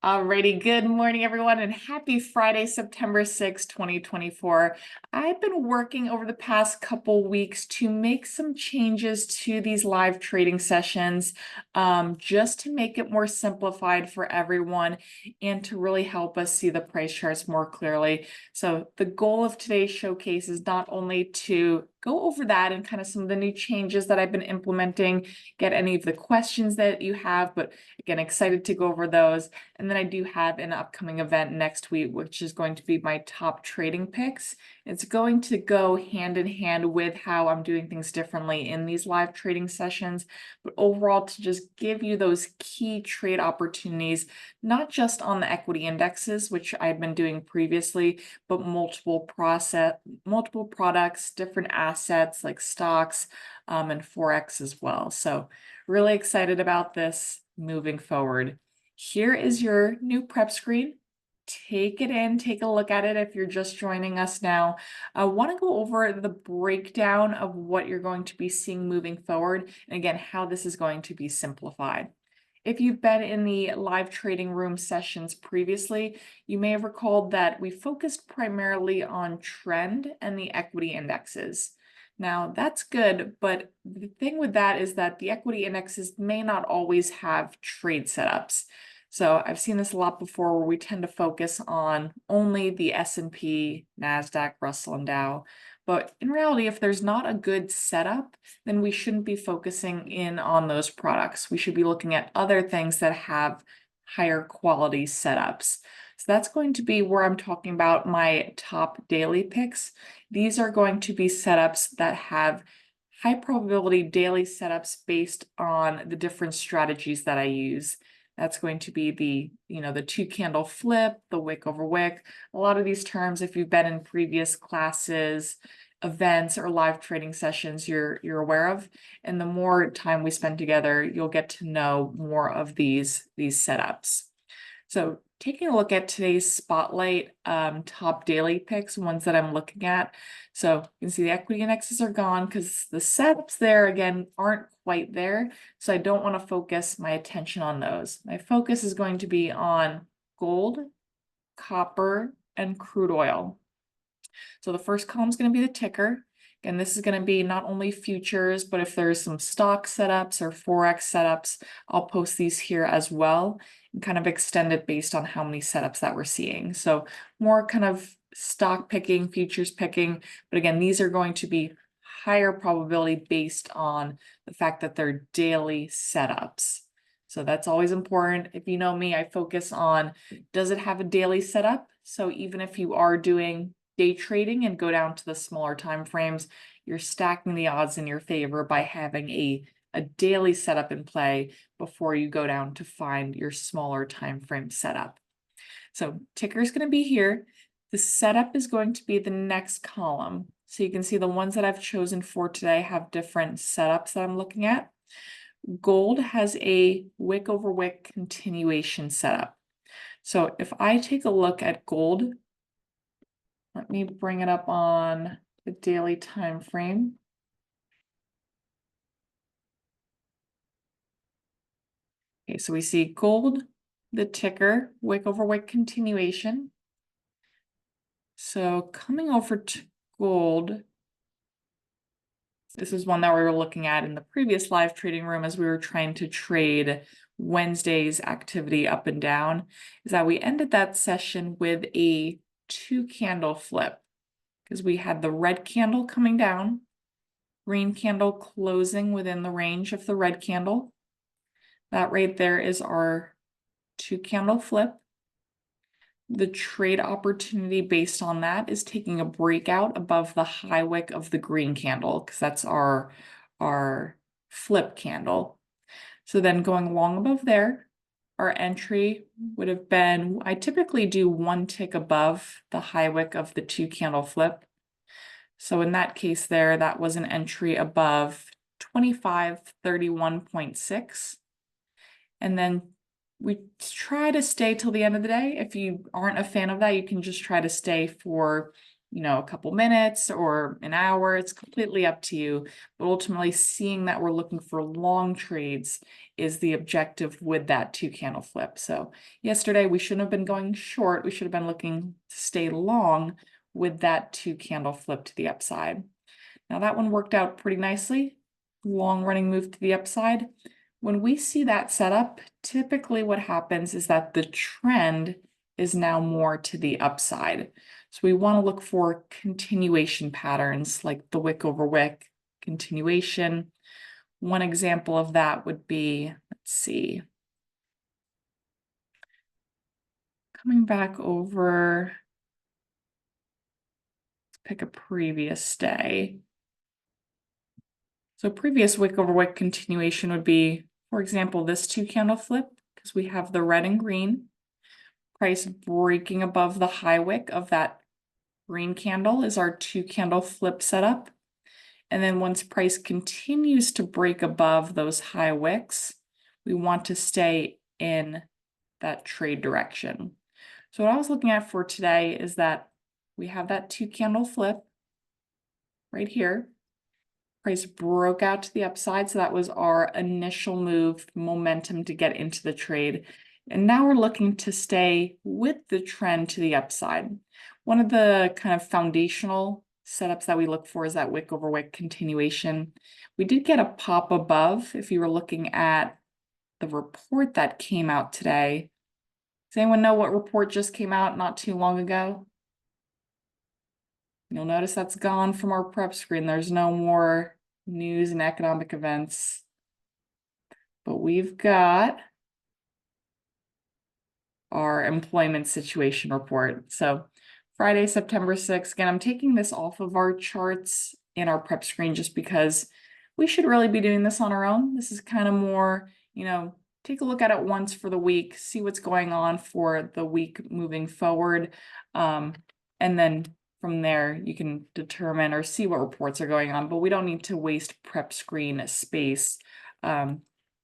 Alrighty, good morning, everyone, and happy Friday, September 6th, 2024. I've been working over the past couple weeks to make some changes to these live trading sessions, just to make it more simplified for everyone and to really help us see the price charts more clearly. So the goal of today's showcase is not only to go over that and kind of some of the new changes that I've been implementing, get any of the questions that you have, but again, excited to go over those. And then I do have an upcoming event next week, which is going to be my top trading picks. It's going to go hand in hand with how I'm doing things differently in these live trading sessions, but overall to just give you those key trade opportunities, not just on the equity indexes, which I've been doing previously, but multiple products, different assets like stocks, and Forex as well. So really excited about this moving forward. Here is your new prep screen. Take it in, take a look at it if you're just joining us now. I want to go over the breakdown of what you're going to be seeing moving forward, and again, how this is going to be simplified. If you've been in the live trading room sessions previously, you may have recalled that we focused primarily on trend and the equity indexes. Now, that's good, but the thing with that is that the equity indexes may not always have trade setups. So I've seen this a lot before where we tend to focus on only the S&P, NASDAQ, Russell, and Dow. But in reality, if there's not a good setup, then we shouldn't be focusing in on those products. We should be looking at other things that have higher quality setups. So that's going to be where I'm talking about my top daily picks. These are going to be setups that have high probability daily setups based on the different strategies that I use. That's going to be the two candle flip, the wick over wick. A lot of these terms, if you've been in previous classes, events, or live trading sessions, you're aware of. And the more time we spend together, you'll get to know more of these setups. So taking a look at today's spotlight top daily picks, ones that I'm looking at. So you can see the equity indexes are gone because the setups there, again, aren't quite there. So I don't want to focus my attention on those. My focus is going to be on gold, copper, and crude oil. So the first column is going to be the ticker. And this is going to be not only futures, but if there's some stock setups or Forex setups, I'll post these here as well and kind of extend it based on how many setups that we're seeing. So more kind of stock picking, futures picking. But again, these are going to be higher probability based on the fact that they're daily setups. So that's always important. If you know me, I focus on, does it have a daily setup? So even if you are doing day trading and go down to the smaller time frames, you're stacking the odds in your favor by having a daily setup in play before you go down to find your smaller time frame setup. So ticker is going to be here. The setup is going to be the next column. So you can see the ones that I've chosen for today have different setups that I'm looking at. Gold has a wick over wick continuation setup. So if I take a look at gold, let me bring it up on the daily time frame. Okay, so we see gold, the ticker, wick over wick continuation. So coming over to gold, this is one that we were looking at in the previous live trading room as we were trying to trade Wednesday's activity up and down, is that we ended that session with a 2-candle flip because we had the red candle coming down, green candle closing within the range of the red candle. That right there is our 2-candle flip. The trade opportunity based on that is taking a breakout above the high wick of the green candle because that's our flip candle. So then going long above there, our entry would have been, I typically do 1 tick above the high wick of the 2-candle flip. So in that case there, that was an entry above 2531.6. And then we try to stay till the end of the day. If you aren't a fan of that, you can just try to stay for a couple minutes or an hour. It's completely up to you. But ultimately, seeing that we're looking for long trades is the objective with that 2-candle flip. So yesterday we shouldn't have been going short. We should have been looking to stay long with that 2-candle flip to the upside. Now that one worked out pretty nicely. Long running move to the upside. When we see that setup, typically what happens is that the trend is now more to the upside. So we want to look for continuation patterns like the wick over wick continuation. One example of that would be, let's see, coming back over, let's pick a previous day. So previous wick over wick continuation would be, for example, this 2-candle flip, because we have the red and green. Price breaking above the high wick of that green candle is our 2-candle flip setup. And then once price continues to break above those high wicks, we want to stay in that trade direction. So what I was looking at for today is that we have that 2-candle flip right here. Price broke out to the upside, so that was our initial move, momentum to get into the trade. And now we're looking to stay with the trend to the upside. One of the kind of foundational setups that we look for is that wick over wick continuation. We did get a pop above if you were looking at the report that came out today. Does anyone know what report just came out not too long ago? You'll notice that's gone from our prep screen. There's no more news and economic events. But we've got our employment situation report. So Friday, September 6th. Again, I'm taking this off of our charts in our prep screen just because we should really be doing this on our own. This is kind of more, take a look at it once for the week, see what's going on for the week moving forward. And then from there, you can determine or see what reports are going on, but we don't need to waste prep screen space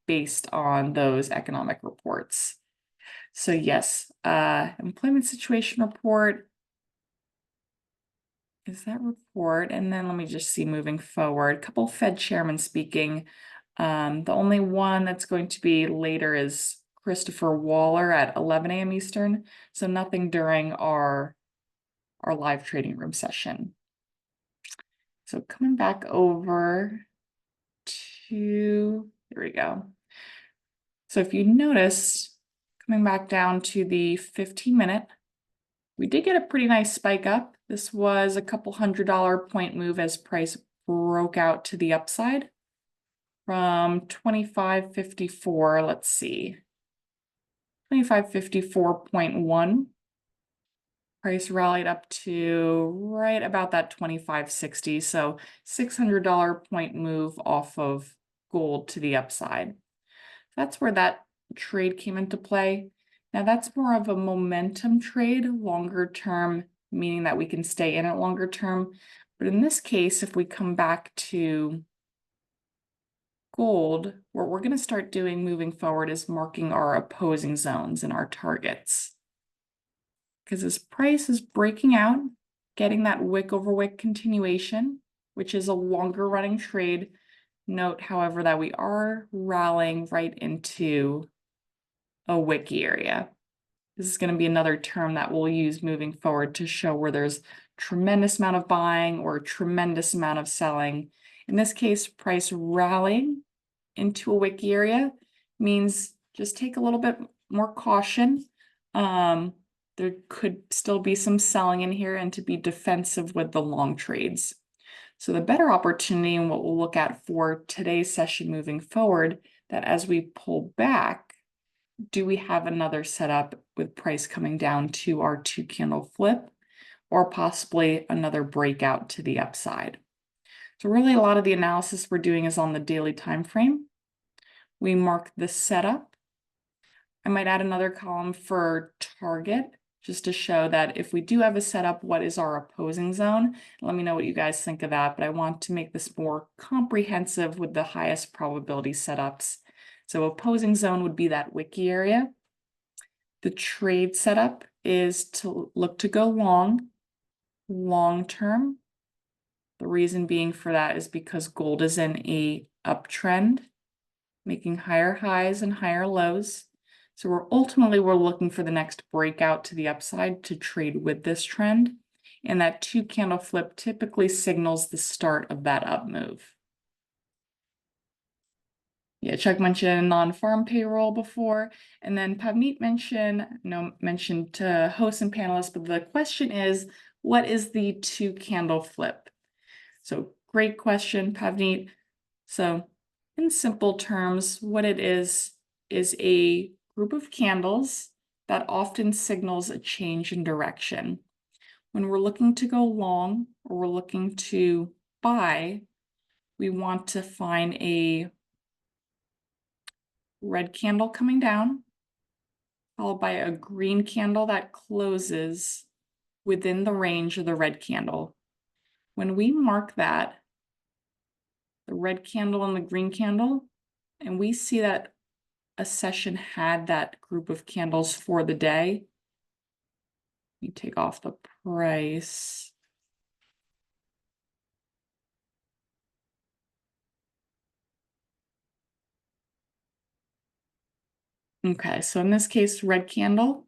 based on those economic reports. So yes, employment situation report is that report. And then let me just see moving forward, a couple Fed chairmen speaking. The only one that's going to be later is Christopher Waller at 11 a.m. Eastern. So nothing during our live trading room session. So coming back over to, here we go. So if you notice, coming back down to the 15-minute, we did get a pretty nice spike up. This was a couple $100 point move as price broke out to the upside from 25.54, let's see, 25.54.1. Price rallied up to right about that 25.60, so $600 point move off of gold to the upside. That's where that trade came into play. Now that's more of a momentum trade, longer term, meaning that we can stay in it longer term. But in this case, if we come back to gold, what we're going to start doing moving forward is marking our opposing zones and our targets. Because as price is breaking out, getting that wick over wick continuation, which is a longer running trade. Note, however, that we are rallying right into a wicky area. This is going to be another term that we'll use moving forward to show where there's tremendous amount of buying or tremendous amount of selling. In this case, price rallying into a wicky area means just take a little bit more caution. There could still be some selling in here and to be defensive with the long trades. So the better opportunity and what we'll look at for today's session moving forward, that as we pull back, do we have another setup with price coming down to our 2-candle flip or possibly another breakout to the upside? So really a lot of the analysis we're doing is on the daily time frame. We mark the setup. I might add another column for target just to show that if we do have a setup, what is our opposing zone? Let me know what you guys think of that, but I want to make this more comprehensive with the highest probability setups. So opposing zone would be that wicky area. The trade setup is to look to go long long term. The reason being for that is because gold is in a uptrend, making higher highs and higher lows. So we're looking for the next breakout to the upside to trade with this trend. And that 2 candle flip typically signals the start of that up move. Yeah, Chuck mentioned non-farm payroll before, and then Pavneet mentioned to hosts and panelists, but the question is, what is the 2 candle flip? So great question, Pavneet. So in simple terms, what it is a group of candles that often signals a change in direction. When we're looking to go long or we're looking to buy, we want to find a red candle coming down, followed by a green candle that closes within the range of the red candle. When we mark that, the red candle and the green candle, and we see that a session had that group of candles for the day, we take off the price. Okay, so in this case, red candle,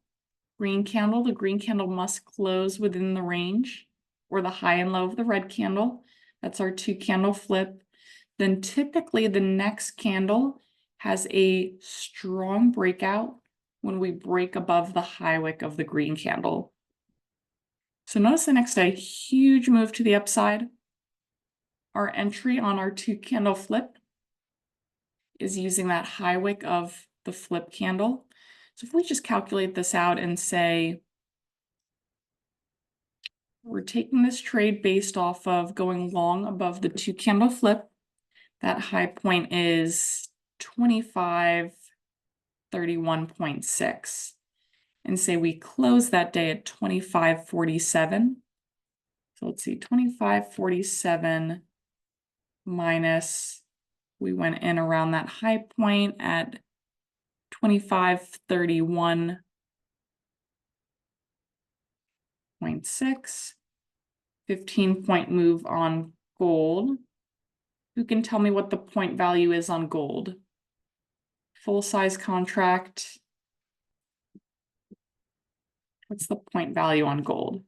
green candle, the green candle must close within the range or the high and low of the red candle. That's our 2 candle flip. Then typically the next candle has a strong breakout when we break above the high wick of the green candle. So notice the next day, huge move to the upside. Our entry on our 2 candle flip is using that high wick of the flip candle. So if we just calculate this out and say, we're taking this trade based off of going long above the 2 candle flip, that high point is 2531.6. And say we close that day at 2547. So let's see, 2547 minus, we went in around that high point at 2531.6, 15-point move on gold. Who can tell me what the point value is on gold? Full size contract. What's the point value on gold?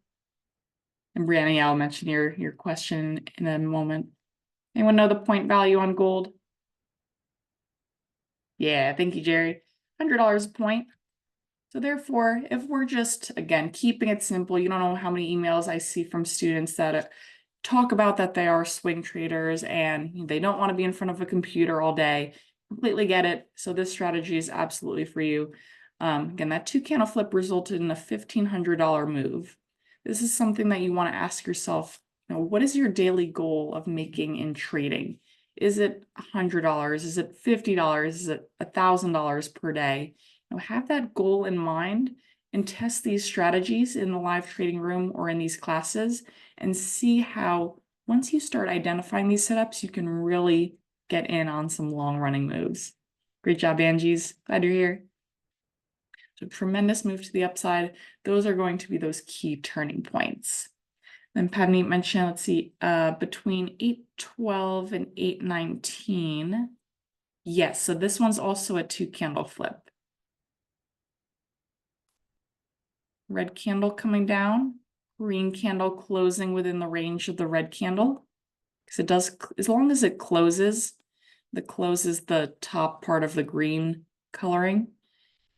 And Brianna, I'll mention your question in a moment. Anyone know the point value on gold? Yeah, thank you, Jerry. $100 a point. So therefore, if we're just, again, keeping it simple, you don't know how many emails I see from students that talk about that they are swing traders and they don't want to be in front of a computer all day. Completely get it. So this strategy is absolutely for you. Again, that 2 candle flip resulted in a $1,500 move. This is something that you want to ask yourself, what is your daily goal of making in trading? Is it $100? Is it $50? Is it $1,000 per day? Have that goal in mind and test these strategies in the live trading room or in these classes and see how once you start identifying these setups, you can really get in on some long running moves. Great job, Angie's. Glad you're here. So tremendous move to the upside. Those are going to be those key turning points. Then Pavneet mentioned, let's see, between 812 and 819. Yes, so this one's also a 2 candle flip. Red candle coming down, green candle closing within the range of the red candle. Because it does, as long as it closes, the close is the top part of the green coloring,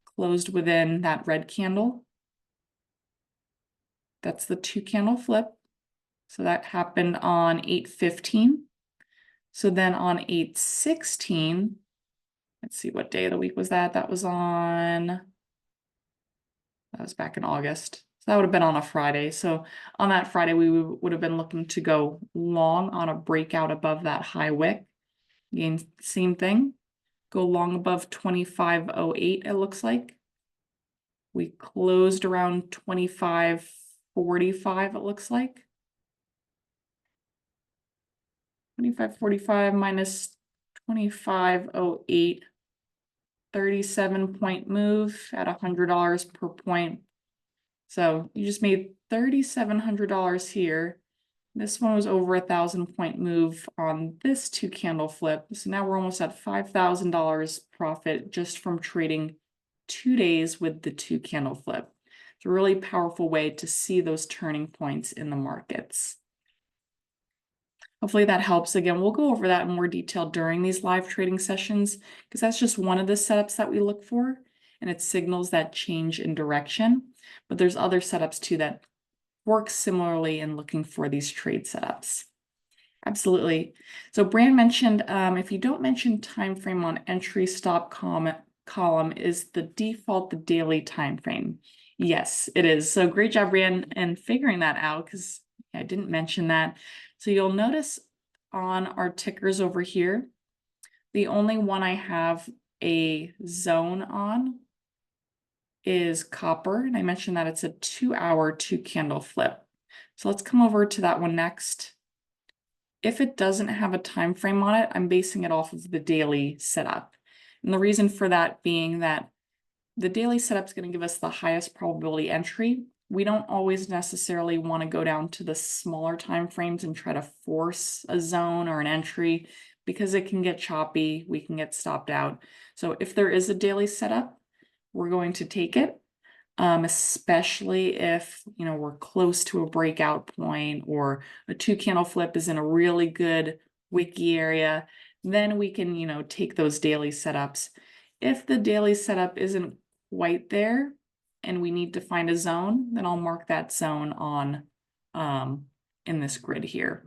closed within that red candle. That's the 2 candle flip. So that happened on 8/15. So then on 8/16, let's see, what day of the week was that? That was back in August. So that would have been on a Friday. So on that Friday, we would have been looking to go long on a breakout above that high wick. Again, same thing. Go long above 2508, it looks like. We closed around 2545, it looks like. 2545 minus 2508, 37-point move at $100 per point. So you just made $3,700 here. This one was over 1,000 point move on this 2 candle flip. So now we're almost at $5,000 profit just from trading 2 days with the 2 candle flip. It's a really powerful way to see those turning points in the markets. Hopefully that helps. Again, we'll go over that in more detail during these live trading sessions, because that's just one of the setups that we look for, and it signals that change in direction. But there's other setups too that work similarly in looking for these trade setups. Absolutely. So Brand mentioned, if you don't mention time frame on entry stop column, is the default the daily time frame? Yes, it is. So great job, Brand, in figuring that out, because I didn't mention that. So you'll notice on our tickers over here, the only one I have a zone on is copper. And I mentioned that it's a 2-hour 2 candle flip. So let's come over to that one next. If it doesn't have a time frame on it, I'm basing it off of the daily setup. And the reason for that being that the daily setup is going to give us the highest probability entry. We don't always necessarily want to go down to the smaller time frames and try to force a zone or an entry, because it can get choppy, we can get stopped out. So if there is a daily setup, we're going to take it, especially if, you know, we're close to a breakout point or a 2 candle flip is in a really good wiki area. Then we can, you know, take those daily setups. If the daily setup isn't quite there and we need to find a zone, then I'll mark that zone on in this grid here.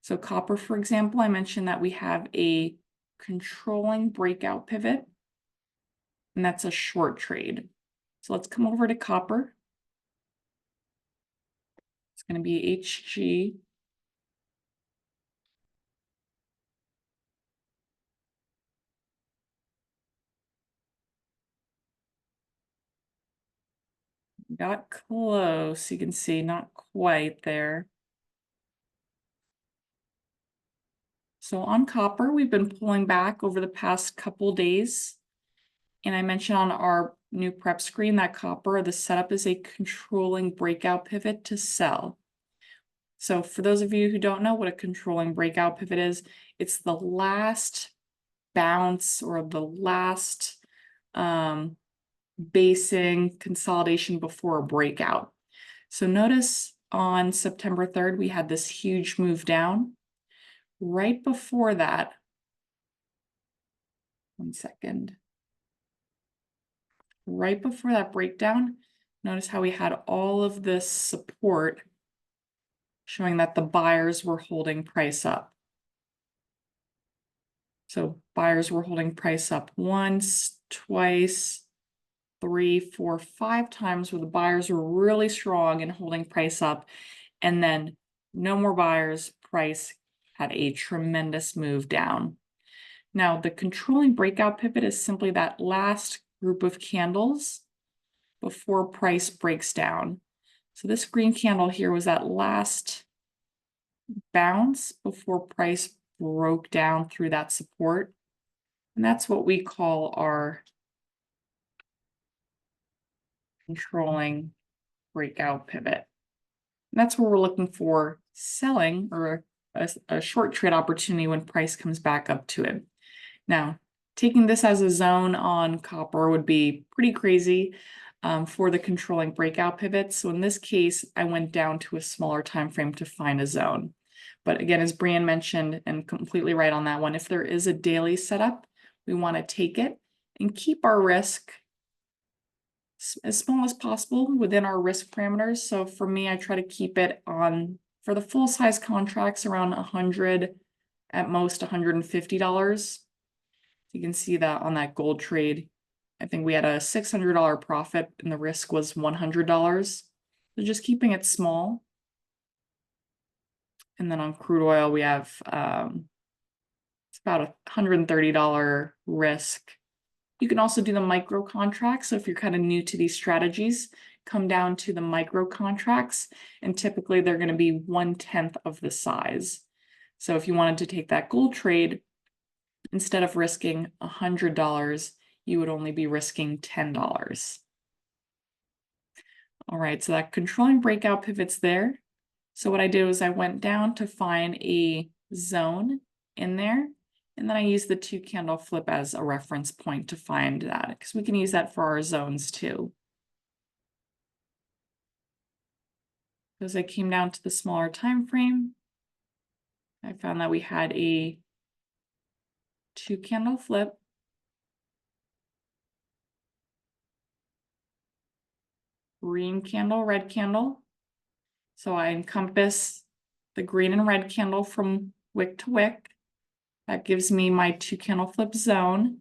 So copper, for example, I mentioned that we have a controlling breakout pivot, and that's a short trade. So let's come over to copper. It's going to be HG. Got close, you can see, not quite there. So on copper, we've been pulling back over the past couple days. And I mentioned on our new prep screen that copper, the setup is a controlling breakout pivot to sell. So for those of you who don't know what a controlling breakout pivot is, it's the last bounce or the last basing consolidation before a breakout. So notice on September 3rd, we had this huge move down. Right before that, one second. Right before that breakdown, notice how we had all of this support showing that the buyers were holding price up. So buyers were holding price up once, twice, 3, 4, 5 times where the buyers were really strong in holding price up, and then no more buyers, price had a tremendous move down. Now, the controlling breakout pivot is simply that last group of candles before price breaks down. So this green candle here was that last bounce before price broke down through that support. And that's what we call our controlling breakout pivot. And that's where we're looking for selling or a short trade opportunity when price comes back up to it. Now, taking this as a zone on copper would be pretty crazy for the controlling breakout pivots. So in this case, I went down to a smaller time frame to find a zone. But again, as Brian mentioned, and completely right on that one, if there is a daily setup, we want to take it and keep our risk as small as possible within our risk parameters. So for me, I try to keep it on, for the full size contracts, around 100, at most $150. You can see that on that gold trade. I think we had a $600 profit and the risk was $100. So just keeping it small. And then on crude oil, we have it's about a $130 risk. You can also do the micro contracts. So if you're kind of new to these strategies, come down to the micro contracts, and typically they're going to be 1/10 of the size. So if you wanted to take that gold trade, instead of risking $100, you would only be risking $10. All right, so that controlling breakout pivot's there. So what I did was I went down to find a zone in there, and then I used the 2-candle flip as a reference point to find that, because we can use that for our zones too. As I came down to the smaller time frame, I found that we had a 2-candle flip, green candle, red candle. So I encompass the green and red candle from wick to wick. That gives me my 2-candle flip zone.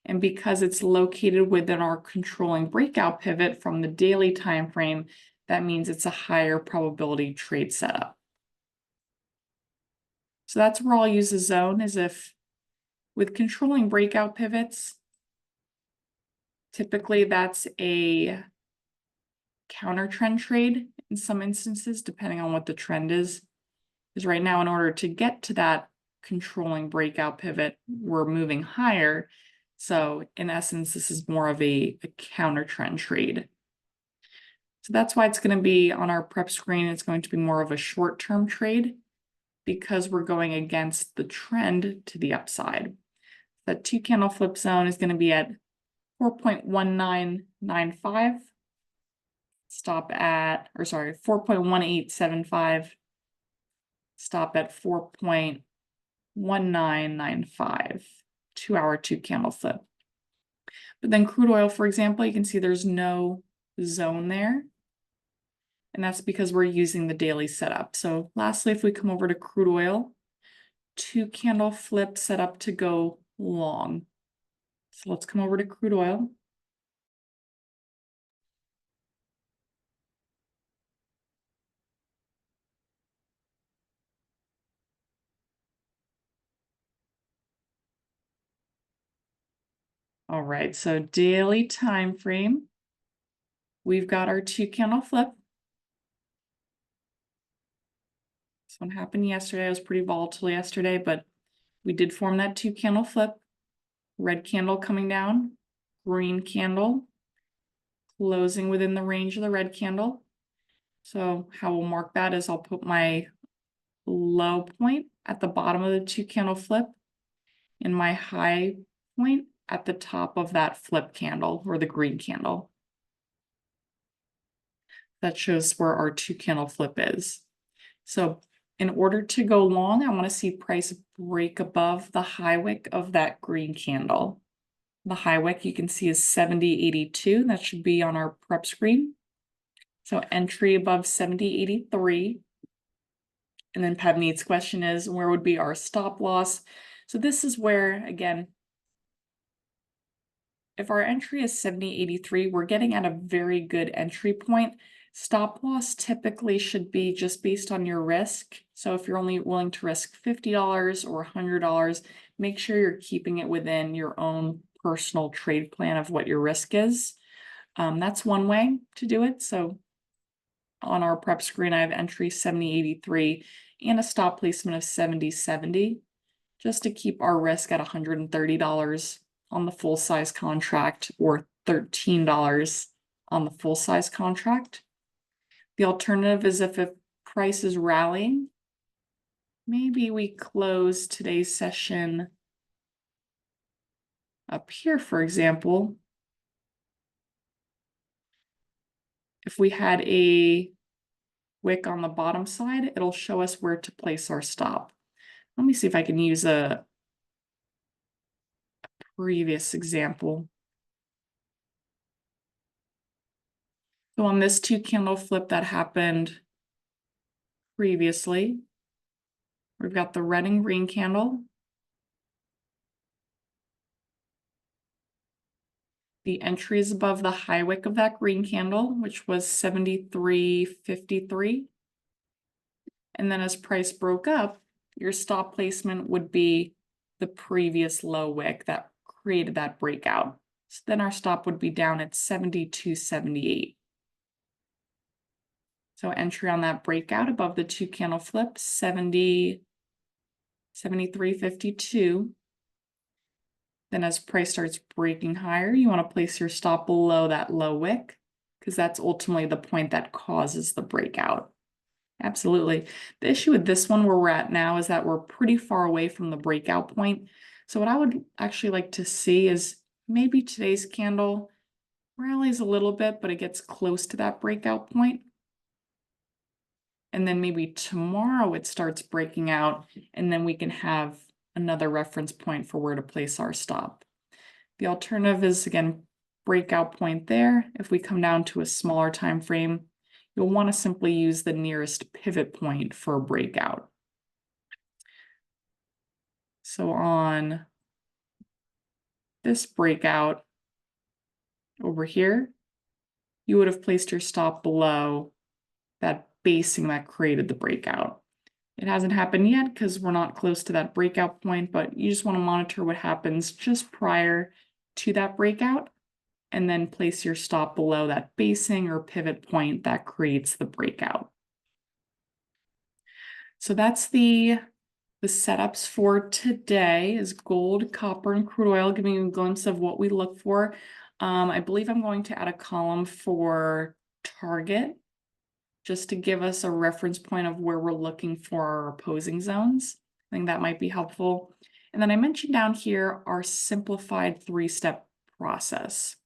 And because it's located within our controlling breakout pivot from the daily time frame, that means it's a higher probability trade setup. So that's where I'll use a zone, is if with controlling breakout pivots, typically that's a counter trend trade in some instances, depending on what the trend is. Because right now, in order to get to that controlling breakout pivot, we're moving higher. So in essence, this is more of a counter trend trade. So that's why it's going to be on our prep screen. It's going to be more of a short-term trade because we're going against the trend to the upside. That 2-candle flip zone is going to be at 4.1995. Stop at, or sorry, 4.1875. Stop at 4.1995. 2-hour 2-candle flip. But then crude oil, for example, you can see there's no zone there. And that's because we're using the daily setup. So lastly, if we come over to crude oil, 2-candle flip set up to go long. So let's come over to crude oil. All right, so daily time frame. We've got our 2-candle flip. This one happened yesterday. It was pretty volatile yesterday, but we did form that 2-candle flip. Red candle coming down, green candle, closing within the range of the red candle. So how we'll mark that is I'll put my low point at the bottom of the 2-candle flip and my high point at the top of that flip candle or the green candle. That shows where our 2-candle flip is. So in order to go long, I want to see price break above the high wick of that green candle. The high wick you can see is 70.82. That should be on our prep screen. So entry above 70.83. And then Pavneet's question is, where would be our stop loss? So this is where, again, if our entry is 70.83, we're getting at a very good entry point. Stop loss typically should be just based on your risk. So if you're only willing to risk $50 or $100, make sure you're keeping it within your own personal trade plan of what your risk is. That's one way to do it. So on our prep screen, I have entry 70.83 and a stop placement of 70.70, just to keep our risk at $130 on the full size contract or $13 on the full size contract. The alternative is if price is rallying, maybe we close today's session up here, for example. If we had a wick on the bottom side, it'll show us where to place our stop. Let me see if I can use a previous example. So on this 2-candle flip that happened previously, we've got the red and green candle. The entry is above the high wick of that green candle, which was 73.53. And then as price broke up, your stop placement would be the previous low wick that created that breakout. So then our stop would be down at 72.78. So entry on that breakout above the 2-candle flip, 73.52. Then as price starts breaking higher, you want to place your stop below that low wick. because that's ultimately the point that causes the breakout. Absolutely. The issue with this one where we're at now is that we're pretty far away from the breakout point. So what I would actually like to see is maybe today's candle rallies a little bit, but it gets close to that breakout point. And then maybe tomorrow it starts breaking out, and then we can have another reference point for where to place our stop. The alternative is, again, breakout point there. If we come down to a smaller time frame, you'll want to simply use the nearest pivot point for a breakout. So on this breakout over here, you would have placed your stop below that basing that created the breakout. It hasn't happened yet because we're not close to that breakout point, but you just want to monitor what happens just prior to that breakout, and then place your stop below that basing or pivot point that creates the breakout. So that's the setups for today is gold, copper, and crude oil, giving you a glimpse of what we look for. I believe I'm going to add a column for target, just to give us a reference point of where we're looking for our opposing zones. I think that might be helpful. And then I mentioned down here our simplified 3-step process.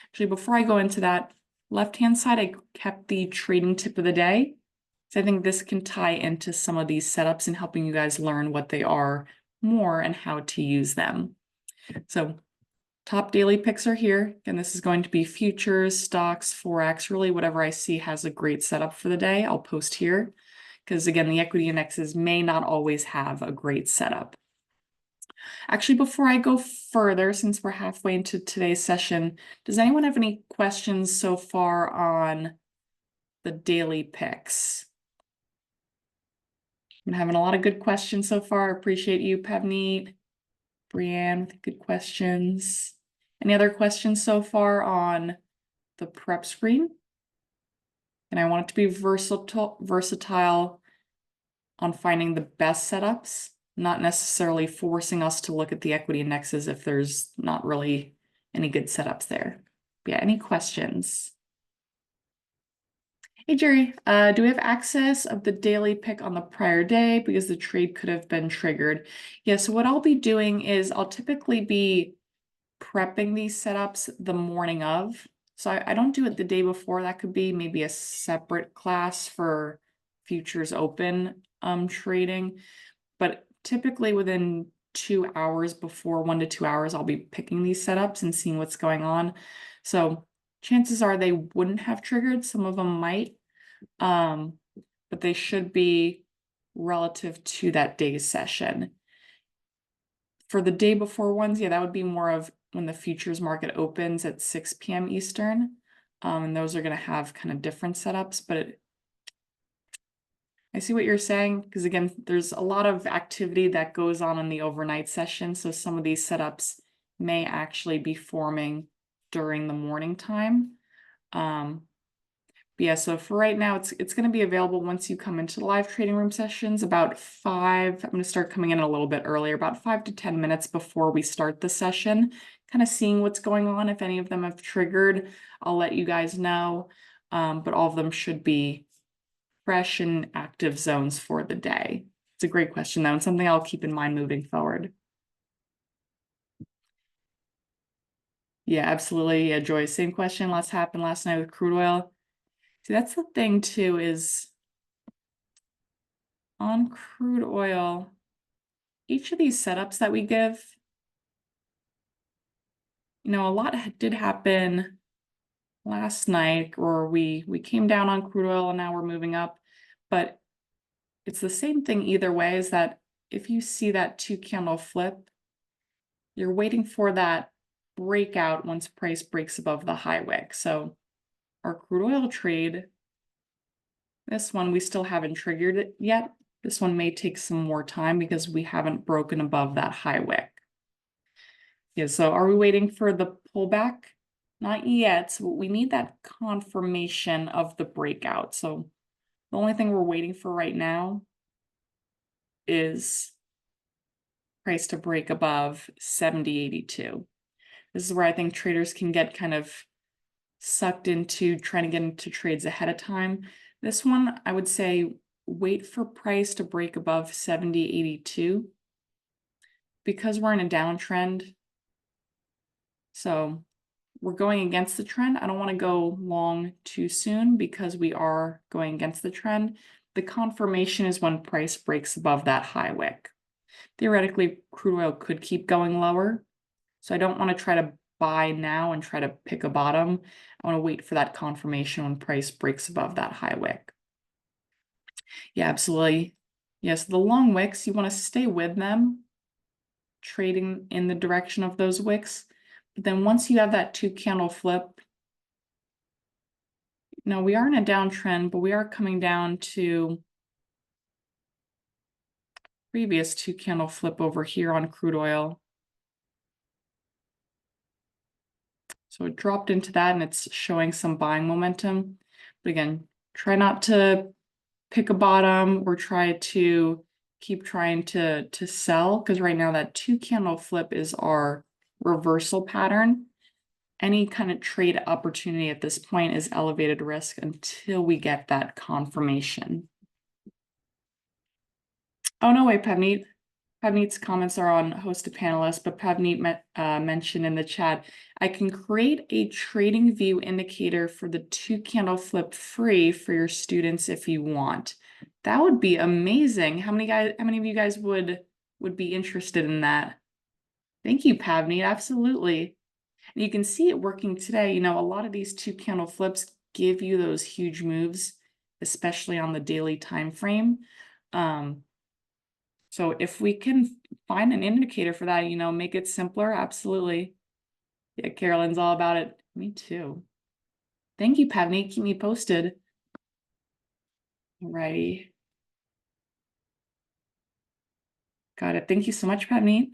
Actually, before I go into that, left-hand side, I kept the trading tip of the day. So I think this can tie into some of these setups and helping you guys learn what they are more and how to use them. So top daily picks are here. Again, this is going to be futures, stocks, Forex, really whatever I see has a great setup for the day, I'll post here. Because again, the equity indexes may not always have a great setup. Actually, before I go further, since we're halfway into today's session, does anyone have any questions so far on the daily picks? I'm having a lot of good questions so far. Appreciate you, Pavneet, Brianne, with good questions. Any other questions so far on the prep screen? And I want it to be versatile on finding the best setups, not necessarily forcing us to look at the equity indexes if there's not really any good setups there. But yeah, any questions? Hey Jerry, do we have access of the daily pick on the prior day because the trade could have been triggered? Yeah, so what I'll be doing is I'll typically be prepping these setups the morning of. So I don't do it the day before. That could be maybe a separate class for futures open trading. But typically within 2 hours before, 1 to 2 hours, I'll be picking these setups and seeing what's going on. So chances are they wouldn't have triggered. Some of them might, but they should be relative to that day's session. For the day before ones, yeah, that would be more of when the futures market opens at 6 p.m. Eastern. And those are going to have kind of different setups, but I see what you're saying, because again, there's a lot of activity that goes on in the overnight session. So some of these setups may actually be forming during the morning time. But yeah, so for right now, it's going to be available once you come into the live trading room sessions about 5. I'm going to start coming in a little bit earlier, about 5 to 10 minutes before we start the session, kind of seeing what's going on. If any of them have triggered, I'll let you guys know. But all of them should be fresh and active zones for the day. It's a great question, though, and something I'll keep in mind moving forward. Yeah, absolutely. Yeah, Joy, same question. Lots happened last night with crude oil. See, that's the thing too, is on crude oil, each of these setups that we give, a lot did happen last night, or we came down on crude oil and now we're moving up. But it's the same thing either way, is that if you see that 2-candle flip, you're waiting for that breakout once price breaks above the high wick. So our crude oil trade, this one we still haven't triggered it yet. This one may take some more time because we haven't broken above that high wick. Yeah, so are we waiting for the pullback? Not yet. So we need that confirmation of the breakout. So the only thing we're waiting for right now is price to break above 70.82. This is where I think traders can get kind of sucked into trying to get into trades ahead of time. This one, I would say, wait for price to break above 70.82 because we're in a downtrend. So we're going against the trend. I don't want to go long too soon because we are going against the trend. The confirmation is when price breaks above that high wick. Theoretically, crude oil could keep going lower. So I don't want to try to buy now and try to pick a bottom. I want to wait for that confirmation when price breaks above that high wick. Yeah, absolutely. Yes, the long wicks, you want to stay with them, trading in the direction of those wicks. But then once you have that 2-candle flip, now we are in a downtrend, but we are coming down to previous 2-candle flip over here on crude oil. So it dropped into that and it's showing some buying momentum. But again, try not to pick a bottom or try to keep trying to sell, because right now that 2-candle flip is our reversal pattern. Any kind of trade opportunity at this point is elevated risk until we get that confirmation. Oh, no way, Pavneet. Pavneet's comments are on host to panelist, but Pavneet mentioned in the chat, I can create a trading view indicator for the 2-candle flip free for your students if you want. That would be amazing. How many of you guys would be interested in that? Thank you, Pavneet. Absolutely. And you can see it working today. You know, a lot of these 2-candle flips give you those huge moves, especially on the daily time frame. So if we can find an indicator for that, you know, make it simpler, absolutely. Yeah, Carolyn's all about it. Me too. Thank you, Pavneet. Keep me posted. Alrighty. Got it. Thank you so much, Pavneet.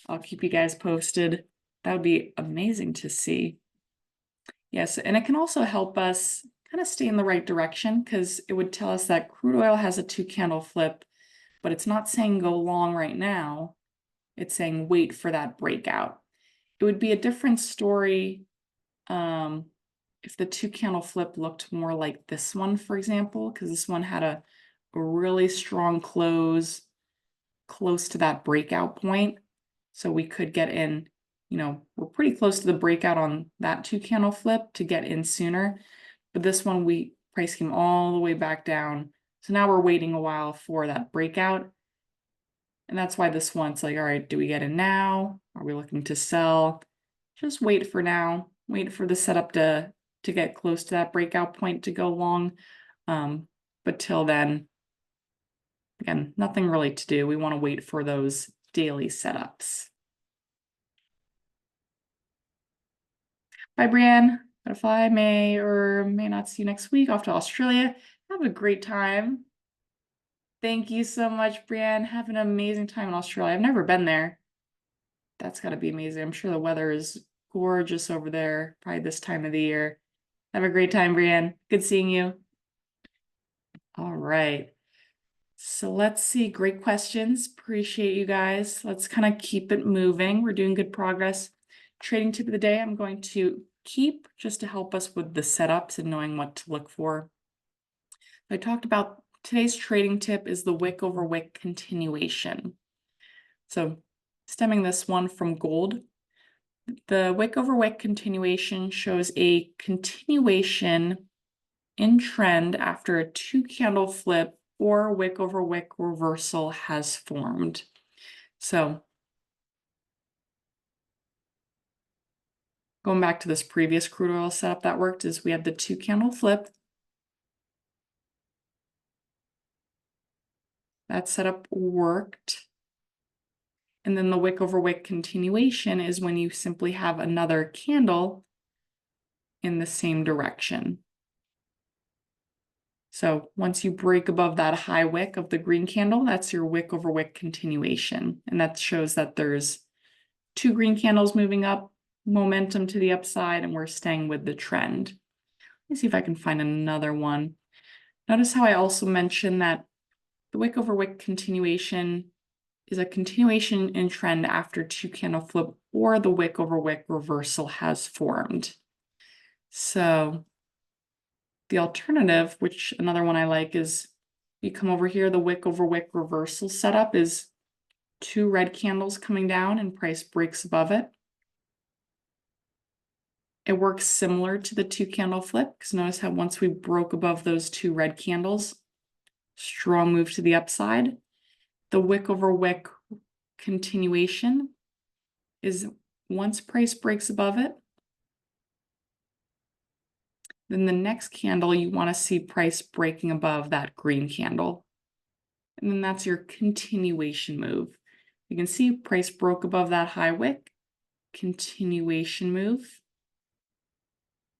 I'll keep you guys posted. That would be amazing to see. Yes, and it can also help us kind of stay in the right direction because it would tell us that crude oil has a 2-candle flip, but it's not saying go long right now. It's saying wait for that breakout. It would be a different story if the 2-candle flip looked more like this one, for example, because this one had a really strong close close to that breakout point. So we could get in, you know, we're pretty close to the breakout on that 2-candle flip to get in sooner. But this one, price came all the way back down. So now we're waiting a while for that breakout. And that's why this one's like, all right, do we get in now? Are we looking to sell? Just wait for now. Wait for the setup to get close to that breakout point to go long. But till then, again, nothing really to do. We want to wait for those daily setups. Bye, Brienne. Butterfly may or may not see you next week. Off to Australia. Have a great time. Thank you so much, Brienne. Have an amazing time in Australia. I've never been there. That's got to be amazing. I'm sure the weather is gorgeous over there, probably this time of the year. Have a great time, Brienne. Good seeing you. All right. So let's see. Great questions. Appreciate you guys. Let's kind of keep it moving. We're doing good progress. Trading tip of the day, I'm going to keep just to help us with the setups and knowing what to look for. I talked about today's trading tip is the wick over wick continuation. So stemming this one from gold, the wick over wick continuation shows a continuation in trend after a 2-candle flip or wick over wick reversal has formed. So going back to this previous crude oil setup that worked is we had the 2-candle flip. That setup worked. And then the wick over wick continuation is when you simply have another candle in the same direction. So once you break above that high wick of the green candle, that's your wick over wick continuation. And that shows that there's 2 green candles moving up, momentum to the upside, and we're staying with the trend. Let me see if I can find another one. Notice how I also mentioned that the wick over wick continuation is a continuation in trend after two candle flip or the wick over wick reversal has formed. So the alternative, which another one I like, is you come over here, the wick over wick reversal setup is two red candles coming down and price breaks above it. It works similar to the two candle flip, because notice how once we broke above those two red candles, strong move to the upside. The wick over wick continuation is once price breaks above it, then the next candle you want to see price breaking above that green candle. And then that's your continuation move. You can see price broke above that high wick, continuation move.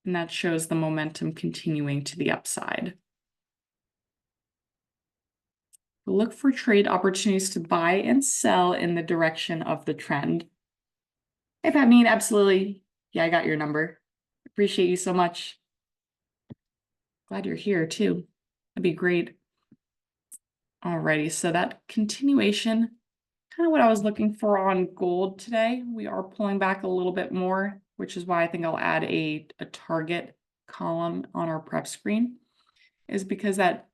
And that shows the momentum continuing to the upside. Look for trade opportunities to buy and sell in the direction of the trend. Hey, Pat Mean, absolutely. Yeah, I got your number. Appreciate you so much. Glad you're here too. That'd be great. Alrighty, so that continuation, kind of what I was looking for on gold today. We are pulling back a little bit more, which is why I think I'll add a target column on our prep screen, is because that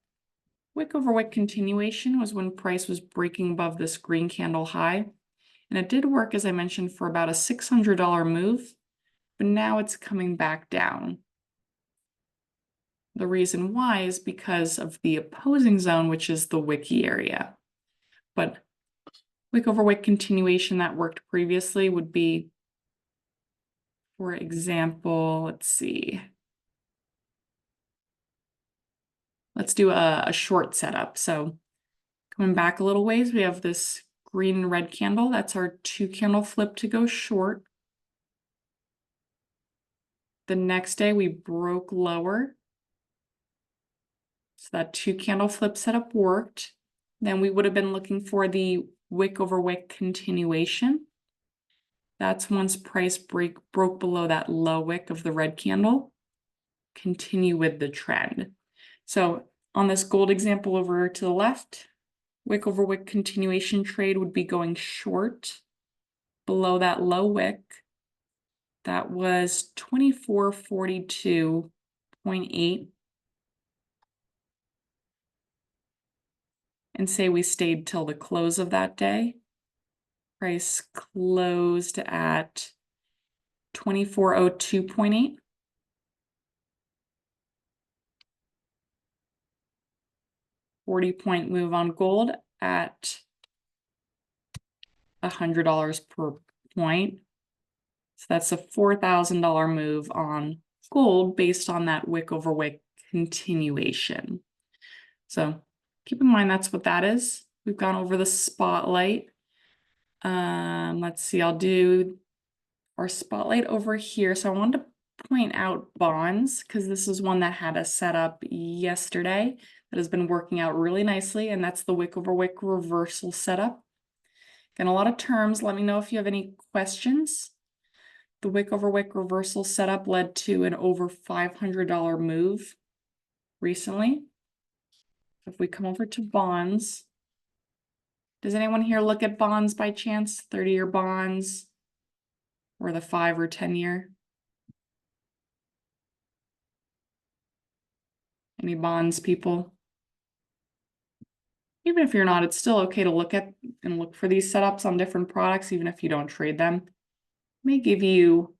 wick over wick continuation was when price was breaking above this green candle high. And it did work, as I mentioned, for about a $600 move, but now it's coming back down. The reason why is because of the opposing zone, which is the wicky area. But wick over wick continuation that worked previously would be, for example, let's see. Let's do a short setup. So coming back a little ways, we have this green and red candle. That's our two candle flip to go short. The next day we broke lower. So that two candle flip setup worked. Then we would have been looking for the wick over wick continuation. That's once price broke below that low wick of the red candle. Continue with the trend. So on this gold example over to the left, wick over wick continuation trade would be going short below that low wick. That was 2442.8. And say we stayed till the close of that day. Price closed at 2402.8. $40-point move on gold at $100 per point. So that's a $4,000 move on gold based on that wick over wick continuation. So keep in mind that's what that is. We've gone over the spotlight. Let's see, I'll do our spotlight over here. So I wanted to point out bonds because this is one that had a setup yesterday that has been working out really nicely, and that's the wick over wick reversal setup. Again, a lot of terms. Let me know if you have any questions. The wick over wick reversal setup led to an over $500 move recently. If we come over to bonds, does anyone here look at bonds by chance? 30-year bonds or the 5 or 10-year? Any bonds people? Even if you're not, it's still okay to look at and look for these setups on different products, even if you don't trade them. It may give you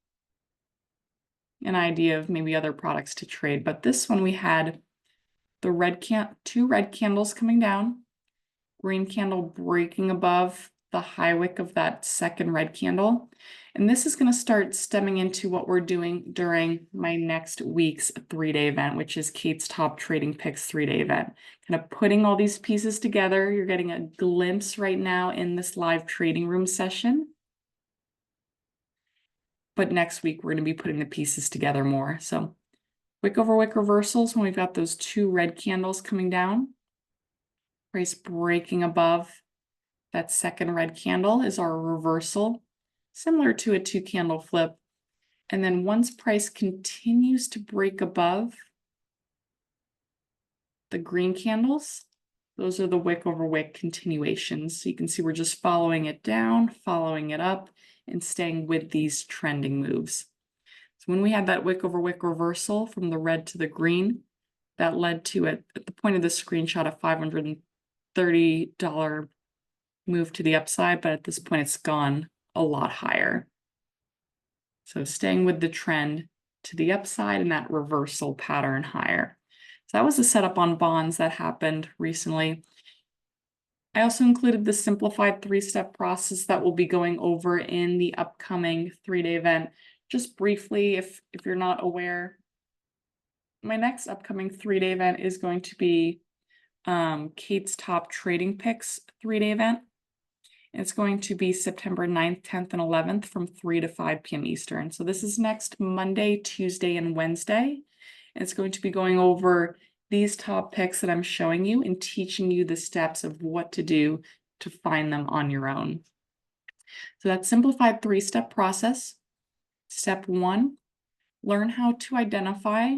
an idea of maybe other products to trade, but this one we had the two red candles coming down, green candle breaking above the high wick of that second red candle. And this is going to start stemming into what we're doing during my next week's 3-day event, which is Kate's Top Trading Picks 3-day event. Kind of putting all these pieces together. You're getting a glimpse right now in this live trading room session. But next week, we're going to be putting the pieces together more. So wick over wick reversals, when we've got those two red candles coming down, price breaking above that second red candle is our reversal, similar to a two candle flip. And then once price continues to break above the green candles, Those are the wick over wick continuations. So you can see we're just following it down, following it up, and staying with these trending moves. So when we had that wick over wick reversal from the red to the green, that led to, at the point of the screenshot, a $530 move to the upside, but at this point it's gone a lot higher. So staying with the trend to the upside and that reversal pattern higher. So that was a setup on bonds that happened recently. I also included the simplified three-step process that we'll be going over in the upcoming 3-day event. Just briefly, if you're not aware, my next upcoming 3-day event is going to be Kate's Top Trading Picks 3-day event. It's going to be September 9th, 10th, and 11th from 3 to 5 p.m. Eastern. So this is next Monday, Tuesday, and Wednesday. It's going to be going over these top picks that I'm showing you and teaching you the steps of what to do to find them on your own. So that simplified 3-step process. Step 1, learn how to identify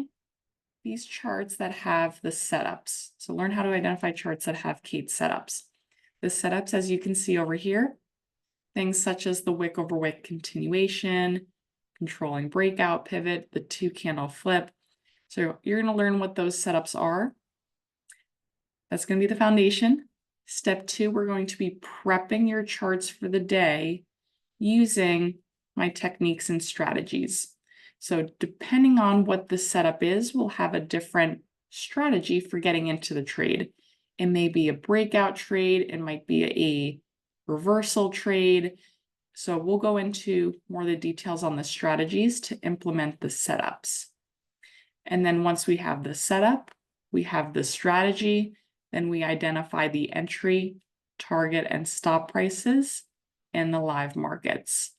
these charts that have the setups. So learn how to identify charts that have Kate setups. The setups, as you can see over here, things such as the wick over wick continuation, controlling breakout pivot, the 2-candle flip. So you're going to learn what those setups are. That's going to be the foundation. Step 2, we're going to be prepping your charts for the day using my techniques and strategies. So depending on what the setup is, we'll have a different strategy for getting into the trade. It may be a breakout trade, it might be a reversal trade. So we'll go into more of the details on the strategies to implement the setups. And then once we have the setup, we have the strategy, then we identify the entry, target, and stop prices in the live markets.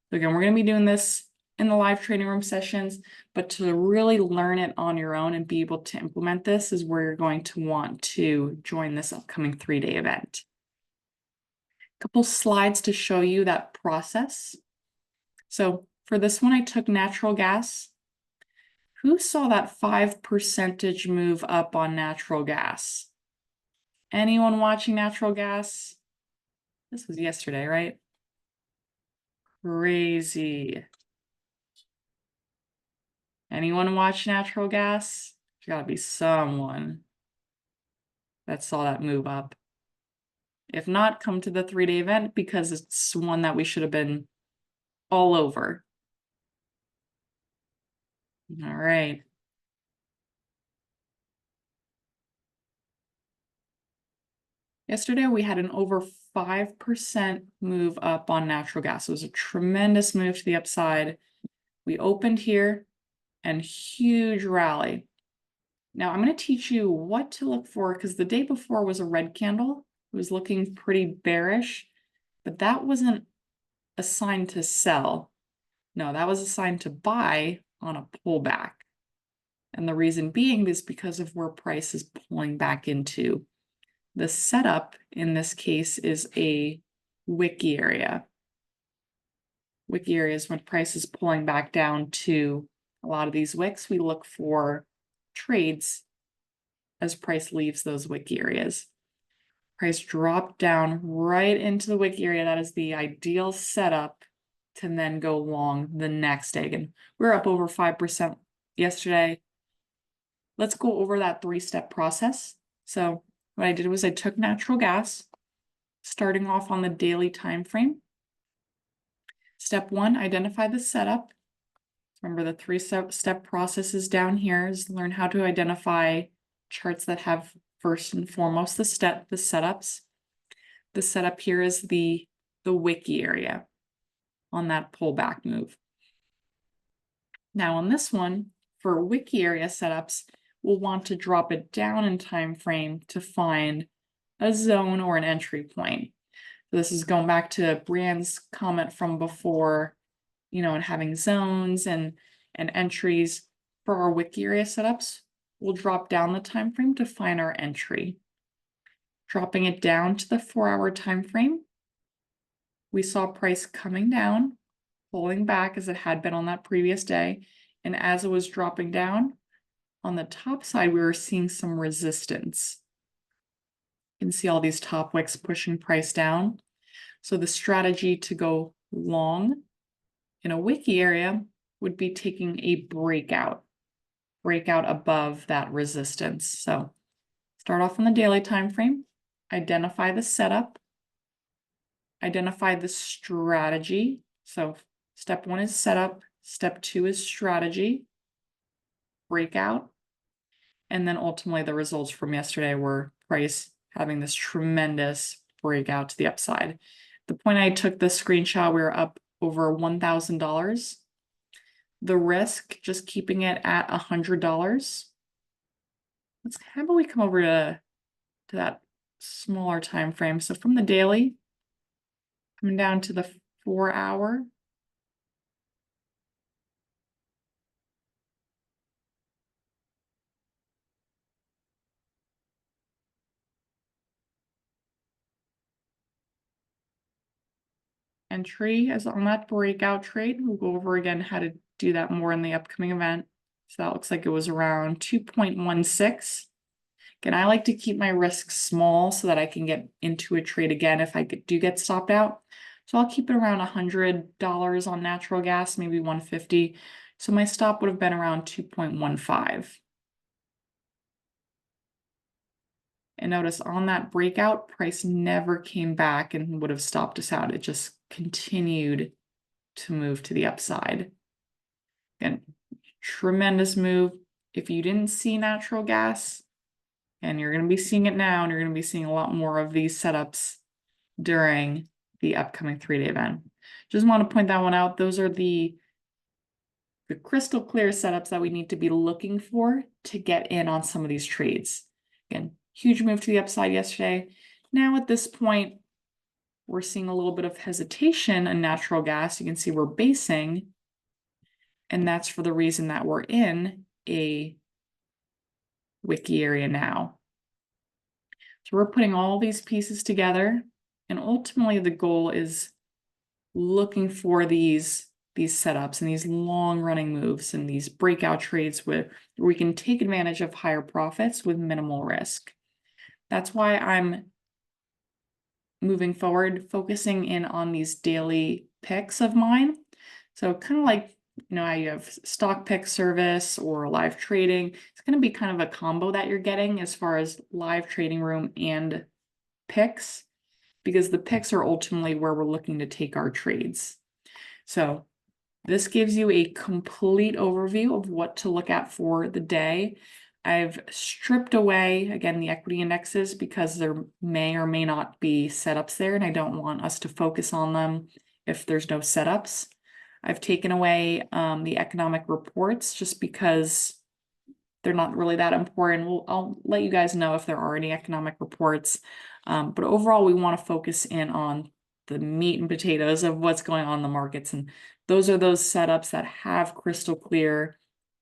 So again, we're going to be doing this in the live training room sessions, but to really learn it on your own and be able to implement this is where you're going to want to join this upcoming 3-day event. A couple slides to show you that process. So for this one, I took natural gas. Who saw that 5% move up on natural gas? Anyone watching natural gas? This was yesterday, right? Crazy. Anyone watch natural gas? There's gotta be someone that saw that move up. If not, come to the 3-day event because it's one that we should have been all over. All right. Yesterday, we had an over 5% move up on natural gas. It was a tremendous move to the upside. We opened here and huge rally. Now I'm going to teach you what to look for because the day before was a red candle. It was looking pretty bearish, but that wasn't a sign to sell. No, that was a sign to buy on a pullback. And the reason being is because of where price is pulling back into. The setup in this case is a wiki area. Wiki area is when price is pulling back down to a lot of these wicks. We look for trades as price leaves those wiki areas. Price dropped down right into the wiki area. That is the ideal setup to then go long the next day. And we're up over 5% yesterday. Let's go over that 3-step process. So what I did was I took natural gas, starting off on the daily time frame. Step 1, identify the setup. Remember the 3-step process is down here is learn how to identify charts that have first and foremost the setups. The setup here is the wiki area on that pullback move. Now on this one, for wiki area setups, we'll want to drop it down in time frame to find a zone or an entry point. So this is going back to Brianne's comment from before, and having zones and entries for our wiki area setups. We'll drop down the time frame to find our entry. Dropping it down to the 4-hour time frame, we saw price coming down, pulling back as it had been on that previous day. And as it was dropping down, on the top side, we were seeing some resistance. You can see all these top wicks pushing price down. So the strategy to go long in a wiki area would be taking a breakout above that resistance. So start off on the daily time frame, identify the setup, identify the strategy. So step 1 is setup, step 2 is strategy, breakout, and then ultimately the results from yesterday were price having this tremendous breakout to the upside. The point I took this screenshot, we were up over $1,000. The risk, just keeping it at $100. How about we come over to that smaller time frame? So from the daily, coming down to the 4-hour. Entry is on that breakout trade. We'll go over again how to do that more in the upcoming event. So that looks like it was around 2.16. Again, I like to keep my risks small so that I can get into a trade again if I do get stopped out. So I'll keep it around $100 on natural gas, maybe 150. So my stop would have been around 2.15. And notice on that breakout, price never came back and would have stopped us out. It just continued to move to the upside. Again, tremendous move. If you didn't see natural gas, and you're going to be seeing it now, and you're going to be seeing a lot more of these setups during the upcoming 3-day event. Just want to point that one out. Those are the crystal clear setups that we need to be looking for to get in on some of these trades. Again, huge move to the upside yesterday. Now at this point, we're seeing a little bit of hesitation in natural gas. You can see we're basing, and that's for the reason that we're in a wiki area now. So we're putting all these pieces together, and ultimately the goal is looking for these setups and these long running moves and these breakout trades where we can take advantage of higher profits with minimal risk. That's why I'm moving forward, focusing in on these daily picks of mine. So kind of like, how you have stock pick service or live trading. It's going to be kind of a combo that you're getting as far as live trading room and picks, because the picks are ultimately where we're looking to take our trades. So this gives you a complete overview of what to look at for the day. I've stripped away, again, the equity indexes because there may or may not be setups there, and I don't want us to focus on them if there's no setups. I've taken away the economic reports just because they're not really that important. I'll let you guys know if there are any economic reports. But overall, we want to focus in on the meat and potatoes of what's going on in the markets. And those are those setups that have crystal clear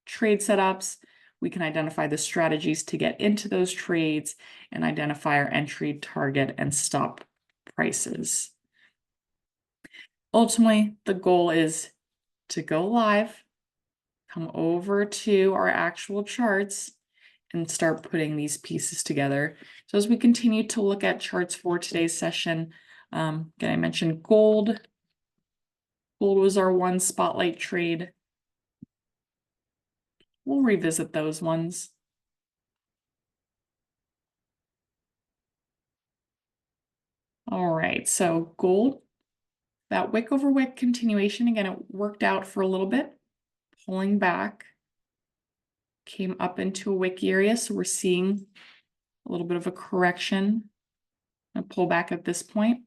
trade setups. We can identify the strategies to get into those trades and identify our entry, target, and stop prices. Ultimately, the goal is to go live, come over to our actual charts, and start putting these pieces together. So as we continue to look at charts for today's session, again, I mentioned gold. Gold was our one spotlight trade. We'll revisit those ones. All right, so gold, that wick over wick continuation, again, it worked out for a little bit, pulling back, came up into a wick area, so we're seeing a little bit of a correction, a pullback at this point.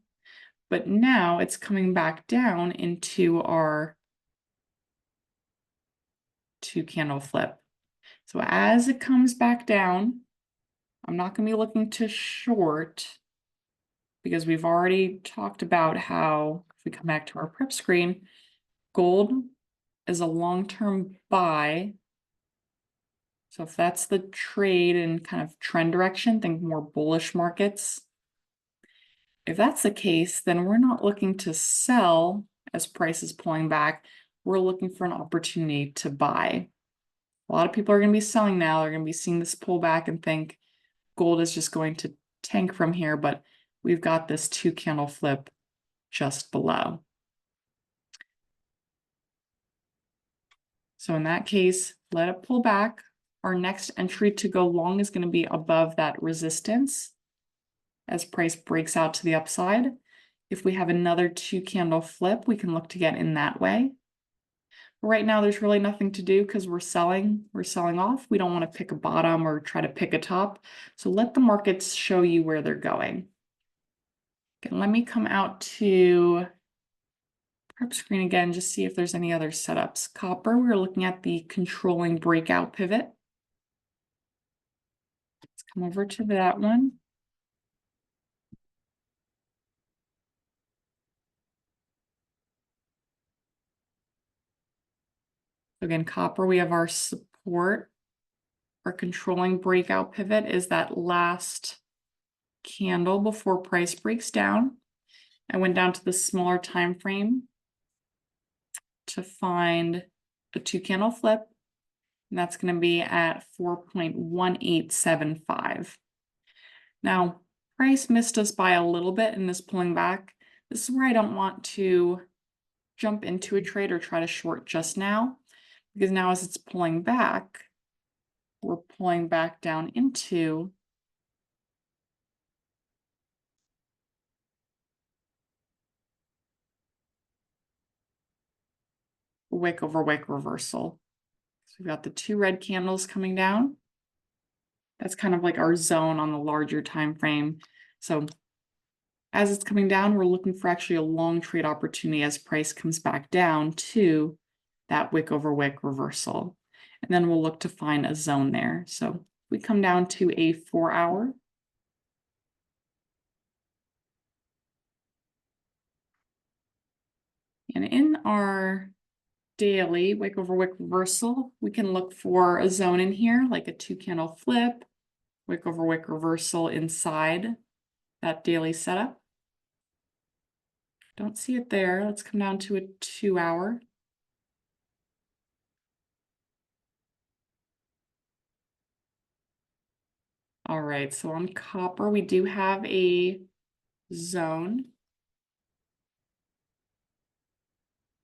But now it's coming back down into our 2-candle flip. So as it comes back down, I'm not going to be looking to short because we've already talked about how, if we come back to our prep screen, gold is a long-term buy. So if that's the trade and kind of trend direction, think more bullish markets. If that's the case, then we're not looking to sell as price is pulling back. We're looking for an opportunity to buy. A lot of people are going to be selling now. They're going to be seeing this pullback and think gold is just going to tank from here, but we've got this 2 candle flip just below. So in that case, let it pull back. Our next entry to go long is going to be above that resistance as price breaks out to the upside. If we have another 2 candle flip, we can look to get in that way. But right now, there's really nothing to do because we're selling off. We don't want to pick a bottom or try to pick a top. So let the markets show you where they're going. Okay, let me come out to prep screen again, just see if there's any other setups. Copper, we're looking at the controlling breakout pivot. Let's come over to that one. Again, copper, we have our support. Our controlling breakout pivot is that last candle before price breaks down. I went down to the smaller time frame to find a 2 candle flip, and that's going to be at 4.1875. Now, price missed us by a little bit and is pulling back. This is where I don't want to jump into a trade or try to short just now, because now as it's pulling back, we're pulling back down into wick over wick reversal. So we've got the 2 red candles coming down. That's kind of like our zone on the larger time frame. So as it's coming down, we're looking for actually a long trade opportunity as price comes back down to that wick over wick reversal. And then we'll look to find a zone there. So we come down to a 4-hour. And in our daily wick over wick reversal, we can look for a zone in here, like a 2 candle flip, wick over wick reversal inside that daily setup. Don't see it there. Let's come down to a 2-hour. All right, so on copper, we do have a zone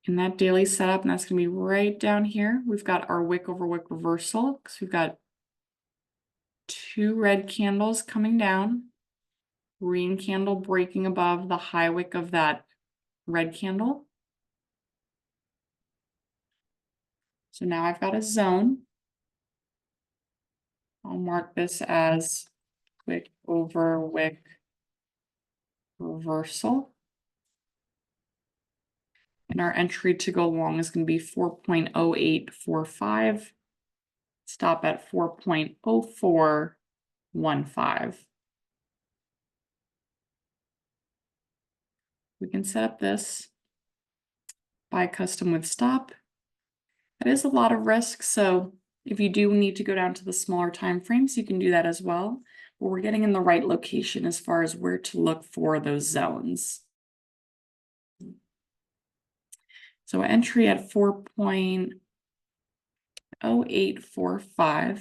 in that daily setup, and that's going to be right down here. We've got our wick over wick reversal because we've got 2 red candles coming down, green candle breaking above the high wick of that red candle. So now I've got a zone. I'll mark this as wick over wick reversal. And our entry to go long is going to be 4.0845. Stop at 4.0415. We can set up this buy custom with stop. That is a lot of risk, so if you do need to go down to the smaller time frames, you can do that as well. But we're getting in the right location as far as where to look for those zones. So entry at 4.0845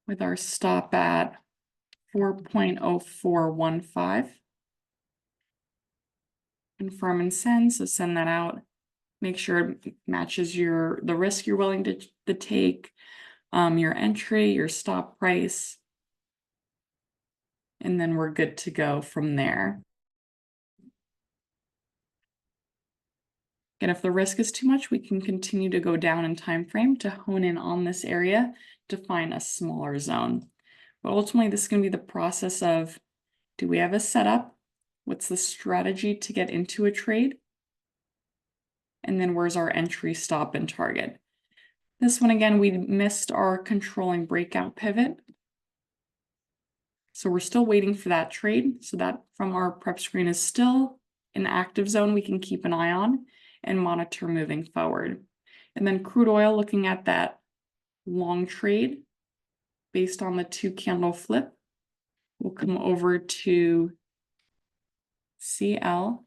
with our stop at 4.0415. Confirm and send, so send that out. Make sure it matches the risk you're willing to take, your entry, your stop price, and then we're good to go from there. And if the risk is too much, we can continue to go down in time frame to hone in on this area to find a smaller zone. But ultimately, this is going to be the process of, do we have a setup? What's the strategy to get into a trade? And then where's our entry, stop, and target? This one, again, we missed our controlling breakout pivot. So we're still waiting for that trade. So that from our prep screen is still an active zone we can keep an eye on and monitor moving forward. And then crude oil, looking at that long trade based on the 2 candle flip, we'll come over to CL.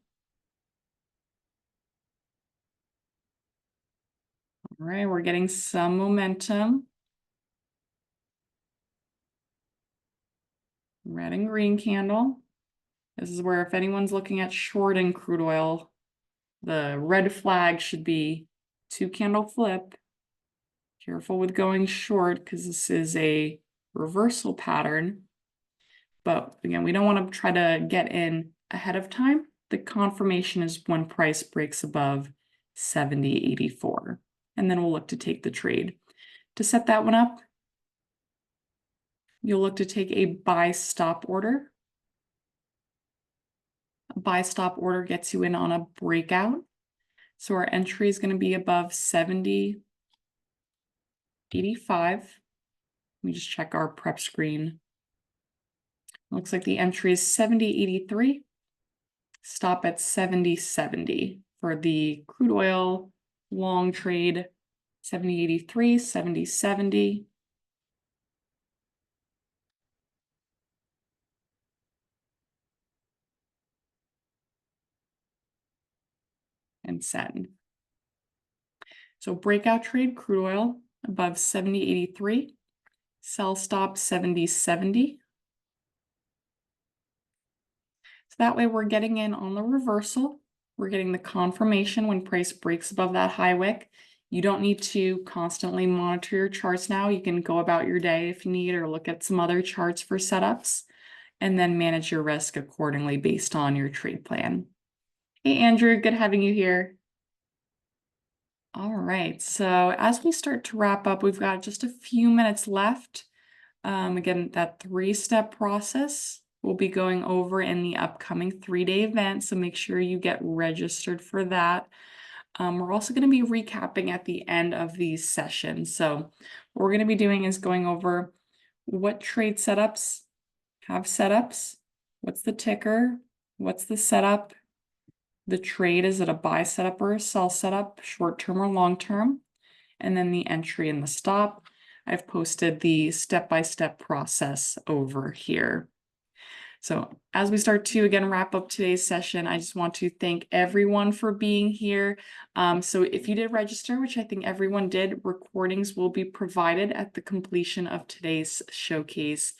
All right, we're getting some momentum. red and green candle. This is where if anyone's looking at shorting crude oil, the red flag should be 2-candle flip. Careful with going short because this is a reversal pattern. But again, we don't want to try to get in ahead of time. The confirmation is when price breaks above 70.84. And then we'll look to take the trade. To set that one up, you'll look to take a buy stop order. A buy stop order gets you in on a breakout. So our entry is going to be above 70.85. Let me just check our prep screen. Looks like the entry is 70.83. Stop at 70.70 for the crude oil long trade. 70.83, 70.70. And send. So breakout trade crude oil above 70.83. Sell stop 70.70. So that way we're getting in on the reversal. We're getting the confirmation when price breaks above that high wick. You don't need to constantly monitor your charts now. You can go about your day if you need, or look at some other charts for setups, and then manage your risk accordingly based on your trade plan. Hey, Andrew, good having you here. All right, so as we start to wrap up, we've got just a few minutes left. Again, that 3-step process we'll be going over in the upcoming 3-day event, so make sure you get registered for that. We're also going to be recapping at the end of these sessions. So what we're going to be doing is going over what trade setups have setups, what's the ticker, what's the setup, the trade, is it a buy setup or a sell setup, short-term or long-term, and then the entry and the stop. I've posted the step-by-step process over here. So as we start to, again, wrap up today's session, I just want to thank everyone for being here. So if you did register, which I think everyone did, recordings will be provided at the completion of today's showcase.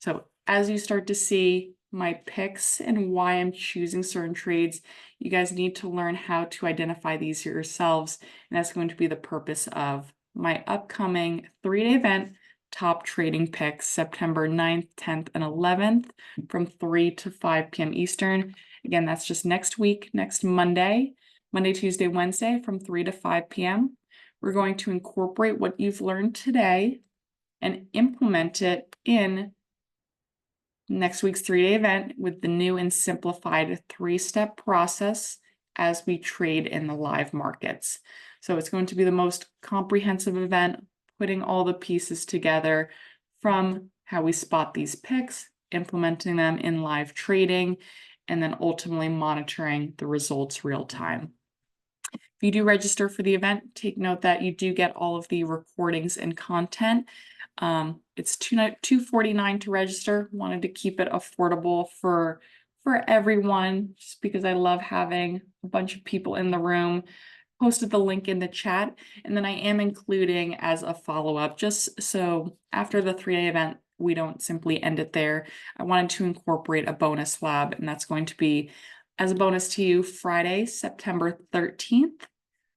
So as you start to see my picks and why I'm choosing certain trades, you guys need to learn how to identify these yourselves. And that's going to be the purpose of my upcoming 3-day event, Top Trading Picks, September 9th, 10th, and 11th from 3 to 5 p.m. Eastern. Again, that's just next week, next Monday, Tuesday, Wednesday from 3 to 5 p.m. We're going to incorporate what you've learned today and implement it in next week's 3-day event with the new and simplified 3-step process as we trade in the live markets. So it's going to be the most comprehensive event, putting all the pieces together from how we spot these picks, implementing them in live trading, and then ultimately monitoring the results real time. If you do register for the event, take note that you do get all of the recordings and content. It's $249 to register. Wanted to keep it affordable for everyone, just because I love having a bunch of people in the room. Posted the link in the chat, and then I am including as a follow-up, just so after the 3-day event, we don't simply end it there. I wanted to incorporate a bonus lab, and that's going to be as a bonus to you Friday, September 13th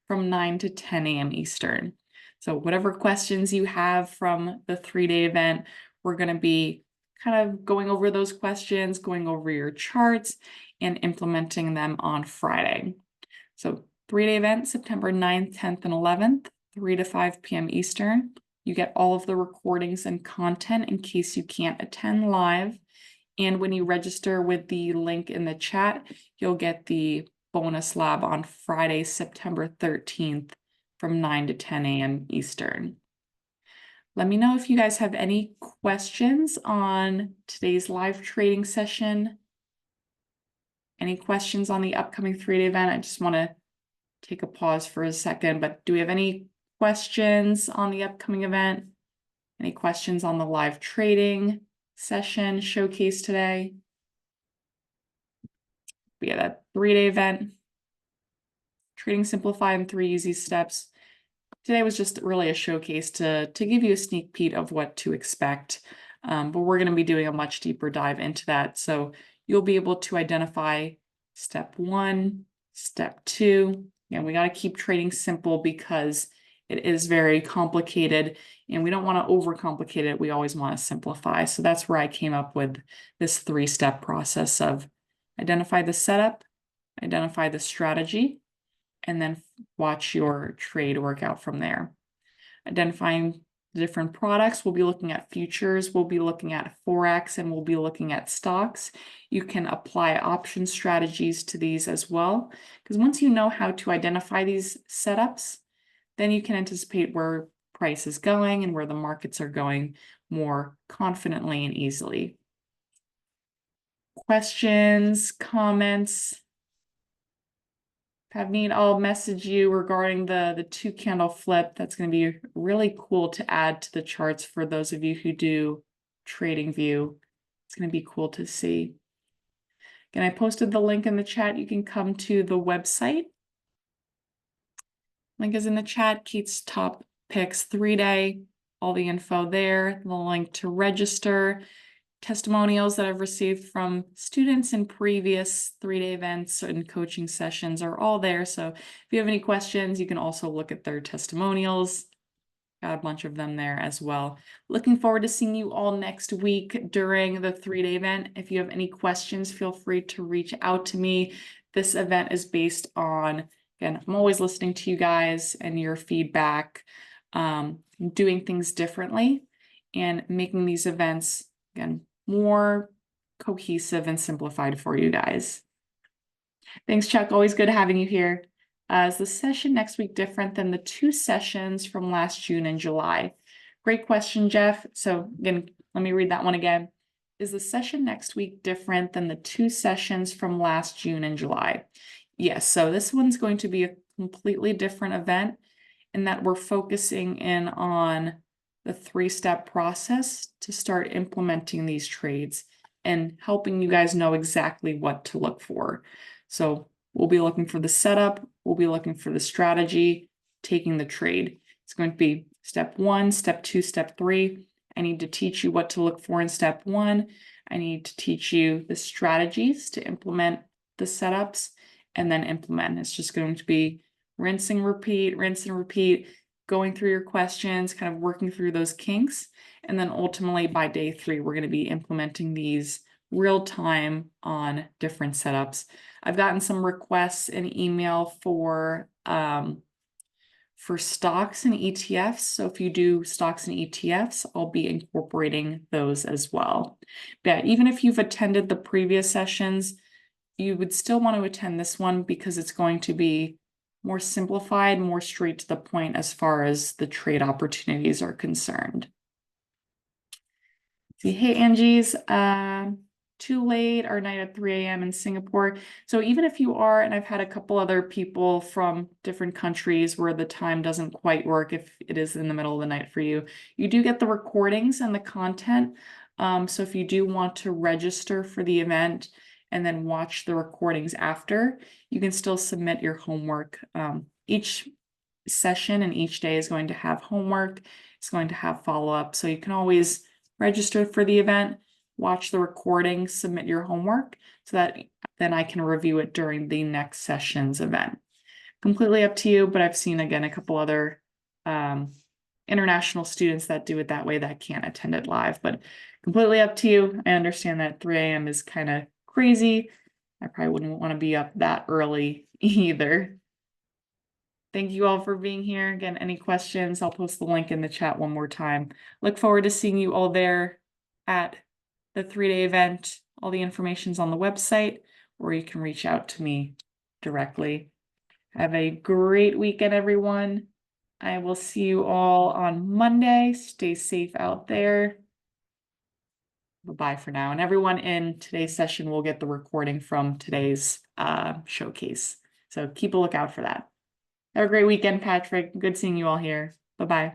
from 9 to 10 a.m. Eastern. So whatever questions you have from the 3-day event, we're going to be kind of going over those questions, going over your charts, and implementing them on Friday. So 3-day event, September 9th, 10th, and 11th, 3 to 5 p.m. Eastern. You get all of the recordings and content in case you can't attend live. And when you register with the link in the chat, you'll get the bonus lab on Friday, September 13th from 9 to 10 a.m. Eastern. Let me know if you guys have any questions on today's live trading session. Any questions on the upcoming 3-day event? I just want to take a pause for a second, but do we have any questions on the upcoming event? Any questions on the live trading session showcase today? We had a 3-day event, Trading Simplified in 3 easy steps. Today was just really a showcase to give you a sneak peek of what to expect. but we're going to be doing a much deeper dive into that. So you'll be able to identify step 1, step 2, and we got to keep trading simple because it is very complicated and we don't want to overcomplicate it. We always want to simplify. So that's where I came up with this 3-step process of identify the setup, identify the strategy, and then watch your trade work out from there. Identifying the different products, we'll be looking at futures, we'll be looking at Forex, and we'll be looking at stocks. You can apply option strategies to these as well, because once you know how to identify these setups, then you can anticipate where price is going and where the markets are going more confidently and easily. Questions, comments? Pavneet, I'll message you regarding the 2-candle flip. That's going to be really cool to add to the charts for those of you who do TradingView. It's going to be cool to see. Again, I posted the link in the chat. You can come to the website. Link is in the chat. Kait's Top Picks 3-day. All the info there. The link to register. Testimonials that I've received from students in previous 3-day events and coaching sessions are all there. So if you have any questions, you can also look at their testimonials. Got a bunch of them there as well. Looking forward to seeing you all next week during the 3-day event. If you have any questions, feel free to reach out to me. This event is based on, again, I'm always listening to you guys and your feedback, doing things differently and making these events, again, more cohesive and simplified for you guys. Thanks, Chuck. Always good having you here. Is the session next week different than the 2 sessions from last June and July? Great question, Jeff. So again, let me read that one again. Is the session next week different than the 2 sessions from last June and July? Yes, so this one's going to be a completely different event in that we're focusing in on the 3-step process to start implementing these trades and helping you guys know exactly what to look for. So we'll be looking for the setup, we'll be looking for the strategy, taking the trade. It's going to be step 1, step 2, step 3. I need to teach you what to look for in step 1. I need to teach you the strategies to implement the setups and then implement. It's just going to be rinse and repeat, going through your questions, kind of working through those kinks. And then ultimately by day 3, we're going to be implementing these real time on different setups. I've gotten some requests in email for stocks and ETFs. So if you do stocks and ETFs, I'll be incorporating those as well. But even if you've attended the previous sessions, you would still want to attend this one because it's going to be more simplified, more straight to the point as far as the trade opportunities are concerned. See, hey, Angie's, too late, our night at 3 a.m. in Singapore. So even if you are, and I've had a couple other people from different countries where the time doesn't quite work if it is in the middle of the night for you, you do get the recordings and the content. So if you do want to register for the event and then watch the recordings after, you can still submit your homework. Each session and each day is going to have homework. It's going to have follow-up. So you can always register for the event, watch the recording, submit your homework so that then I can review it during the next session's event. Completely up to you, but I've seen, again, a couple other international students that do it that way that can't attend it live, but completely up to you. I understand that 3 a.m. is kind of crazy. I probably wouldn't want to be up that early either. Thank you all for being here. Again, any questions, I'll post the link in the chat one more time. Look forward to seeing you all there at the 3-day event. All the information's on the website, or you can reach out to me directly. Have a great weekend, everyone. I will see you all on Monday. Stay safe out there. Bye for now. And everyone in today's session will get the recording from today's showcase. So keep a lookout for that. Have a great weekend, Patrick. Good seeing you all here. Bye-bye.